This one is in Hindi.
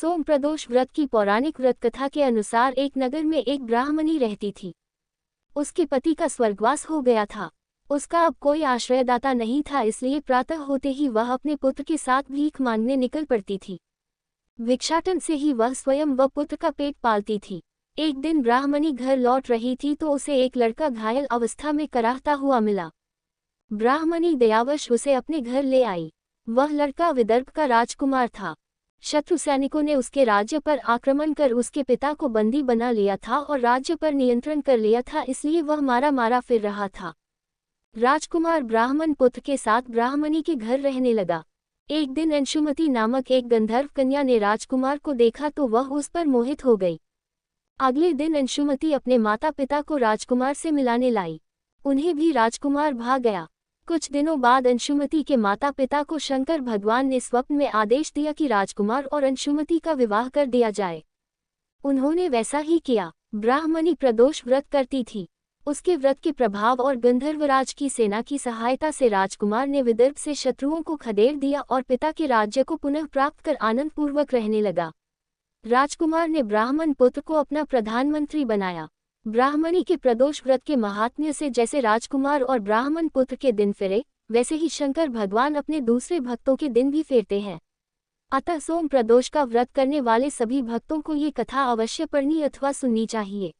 सोम प्रदोष व्रत की पौराणिक व्रत कथा के अनुसार एक नगर में एक ब्राह्मणी रहती थी। उसके पति का स्वर्गवास हो गया था। उसका अब कोई आश्रयदाता नहीं था, इसलिए प्रातः होते ही वह अपने पुत्र के साथ भीख मांगने निकल पड़ती थी। भिक्षाटन से ही वह स्वयं व पुत्र का पेट पालती थी। एक दिन ब्राह्मणी घर लौट रही थी तो उसे एक लड़का घायल अवस्था में कराहता हुआ मिला। ब्राह्मणी दयावश उसे अपने घर ले आई। वह लड़का विदर्भ का राजकुमार था। शत्रु सैनिकों ने उसके राज्य पर आक्रमण कर उसके पिता को बंदी बना लिया था और राज्य पर नियंत्रण कर लिया था, इसलिए वह मारा मारा फिर रहा था। राजकुमार ब्राह्मण पुत्र के साथ ब्राह्मणी के घर रहने लगा। एक दिन अंशुमती नामक एक गंधर्व कन्या ने राजकुमार को देखा तो वह उस पर मोहित हो गई। अगले दिन अंशुमती अपने माता पिता को राजकुमार से मिलाने लाई। उन्हें भी राजकुमार भा गया। कुछ दिनों बाद अंशुमती के माता पिता को शंकर भगवान ने स्वप्न में आदेश दिया कि राजकुमार और अंशुमती का विवाह कर दिया जाए। उन्होंने वैसा ही किया। ब्राह्मणी प्रदोष व्रत करती थी। उसके व्रत के प्रभाव और गंधर्वराज की सेना की सहायता से राजकुमार ने विदर्भ से शत्रुओं को खदेड़ दिया और पिता के राज्य को पुनः प्राप्त कर आनंदपूर्वक रहने लगा। राजकुमार ने ब्राह्मण पुत्र को अपना प्रधानमंत्री बनाया। ब्राह्मणी के प्रदोष व्रत के महात्म्य से जैसे राजकुमार और ब्राह्मण पुत्र के दिन फेरे, वैसे ही शंकर भगवान अपने दूसरे भक्तों के दिन भी फेरते हैं। अतः सोम प्रदोष का व्रत करने वाले सभी भक्तों को ये कथा अवश्य पढ़नी अथवा सुननी चाहिए।